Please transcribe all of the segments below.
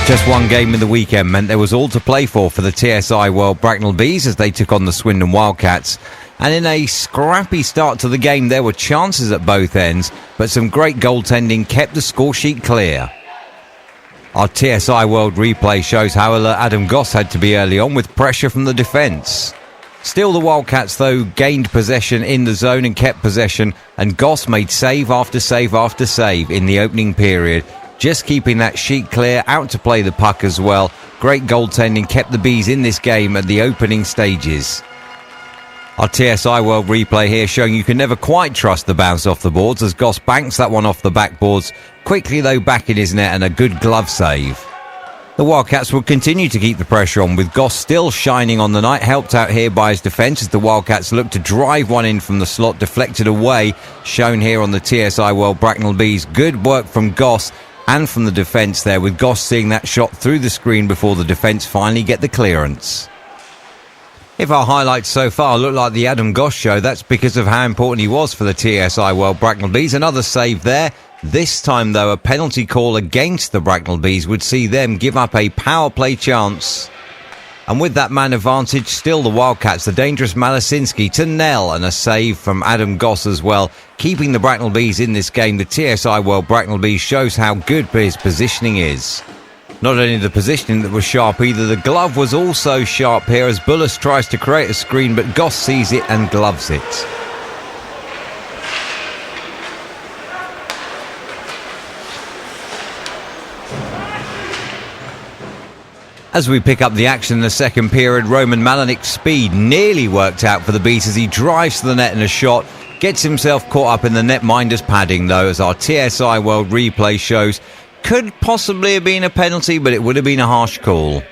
Just one game in the weekend meant there was all to play for the TSI World Bracknell Bees as they took on the Swindon Wildcats. And in a scrappy start to the game, there were chances at both ends, but some great goaltending kept the score sheet clear. Our TSI World replay shows how alert Adam Goss had to be early on with pressure from the defence. Still, the Wildcats, though, gained possession in the zone and kept possession, and Goss made save after save after save in the opening period, just keeping that sheet clear, out to play the puck as well. Great goaltending kept the Bees in this game at the opening stages. Our TSI World replay here showing you can never quite trust the bounce off the boards as Goss banks that one off the backboards, quickly though back in his net and a good glove save. The Wildcats will continue to keep the pressure on with Goss still shining on the night, helped out here by his defence as the Wildcats look to drive one in from the slot, deflected away, shown here on the TSI World Bracknell Bees. Good work from Goss and from the defence there, with Goss seeing that shot through the screen before the defence finally get the clearance. If our highlights so far look like the Adam Goss show, that's because of how important he was for the TSI World Bracknell Bees. Another save there. This time, though, a penalty call against the Bracknell Bees would see them give up a power play chance. And with that man advantage, still the Wildcats, the dangerous Malasinski to Nell, and a save from Adam Goss as well, keeping the Bracknell Bees in this game. The TSI World Bracknell Bees shows how good his positioning is. Not only the positioning that was sharp either, the glove was also sharp here as Bullis tries to create a screen, but Goss sees it and gloves it. As we pick up the action in the second period, Roman Malinik's speed nearly worked out for the Bees as he drives to the net in a shot, gets himself caught up in the netminder's padding though, as our TSI World replay shows. Could possibly have been a penalty, but it would have been a harsh call.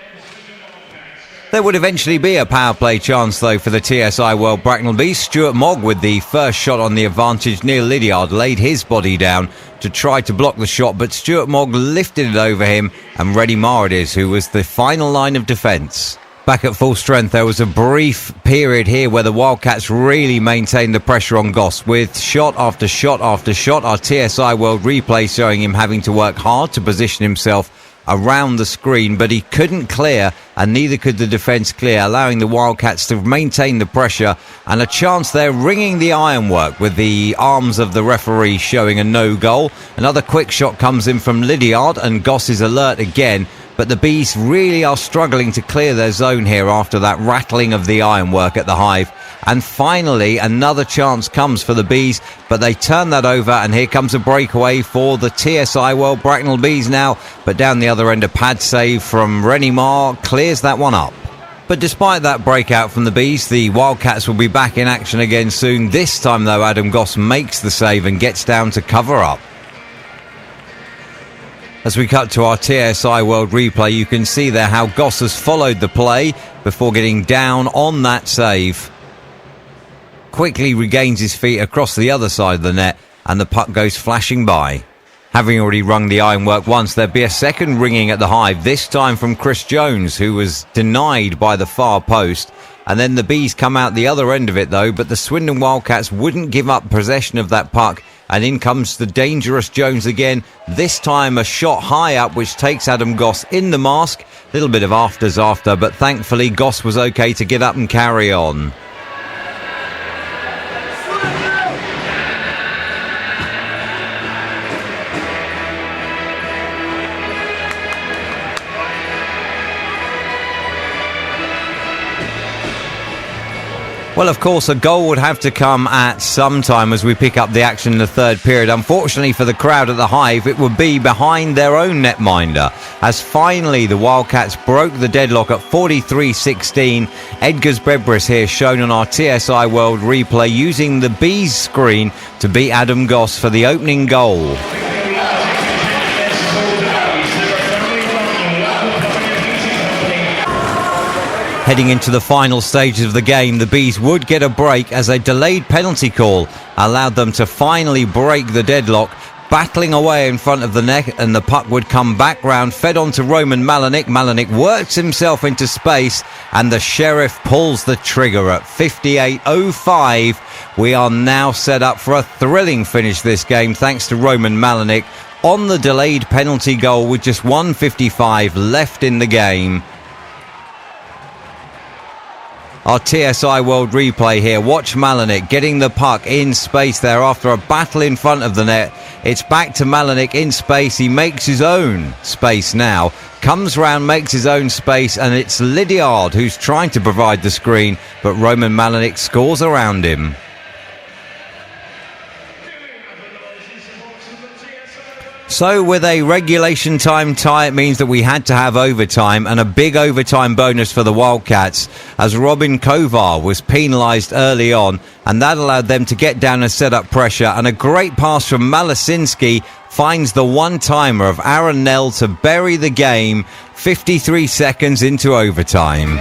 There would eventually be a power play chance though for the TSI World Bracknell Bees. Stuart Mogg with the first shot on the advantage. Neil Lydiard laid his body down to try to block the shot, but Stuart Mogg lifted it over him, and Reddy Marr it is who was the final line of defence. Back at full strength, there was a brief period here where the Wildcats really maintained the pressure on Goss with shot after shot after shot. Our TSI World replay showing him having to work hard to position himself around the screen, but he couldn't clear, and neither could the defence clear, allowing the Wildcats to maintain the pressure, and a chance there ringing the ironwork with the arms of the referee showing a no goal. Another quick shot comes in from Lydiard, and Goss is alert again, but the Bees really are struggling to clear their zone here after that rattling of the ironwork at the Hive. And finally, another chance comes for the Bees, but they turn that over, and here comes a breakaway for the TSI World Bracknell Bees now. But down the other end, a pad save from Reddy Marr clears that one up. But despite that breakout from the Bees, the Wildcats will be back in action again soon. This time, though, Adam Goss makes the save and gets down to cover up. As we cut to our TSI World replay, you can see there how Goss has followed the play before getting down on that save. Quickly regains his feet across the other side of the net, and the puck goes flashing by. Having already rung the ironwork once, there'd be a second ringing at the Hive, this time from Chris Jones, who was denied by the far post. And then the Bees come out the other end of it though, but the Swindon Wildcats wouldn't give up possession of that puck, and in comes the dangerous Jones again, this time a shot high up which takes Adam Goss in the mask. Little bit of afters after, but thankfully Goss was okay to get up and carry on. Well, of course, a goal would have to come at some time as we pick up the action in the third period. Unfortunately for the crowd at the Hive, it would be behind their own netminder, as finally the Wildcats broke the deadlock at 43-16. Edgars Bebris here shown on our TSI World replay using the Bees screen to beat Adam Goss for the opening goal. Heading into the final stages of the game, the Bees would get a break as a delayed penalty call allowed them to finally break the deadlock, battling away in front of the net, and the puck would come back round, fed on to Roman Malinik. Malinik works himself into space, and the Sheriff pulls the trigger at 58:05. We are now set up for a thrilling finish this game thanks to Roman Malinik. on the delayed penalty goal with just 1:55 left in the game. Our TSI World replay here. Watch Malenik getting the puck in space there after a battle in front of the net. It's back to Malenik in space. He makes his own space now. Comes round, makes his own space, and it's Lydiard who's trying to provide the screen, but Roman Malenik scores around him. So with a regulation time tie, it means that we had to have overtime, and a big overtime bonus for the Wildcats as Robin Kovar was penalised early on, and that allowed them to get down and set up pressure. And a great pass from Malasinski finds the one-timer of Aaron Nell to bury the game 53 seconds into overtime.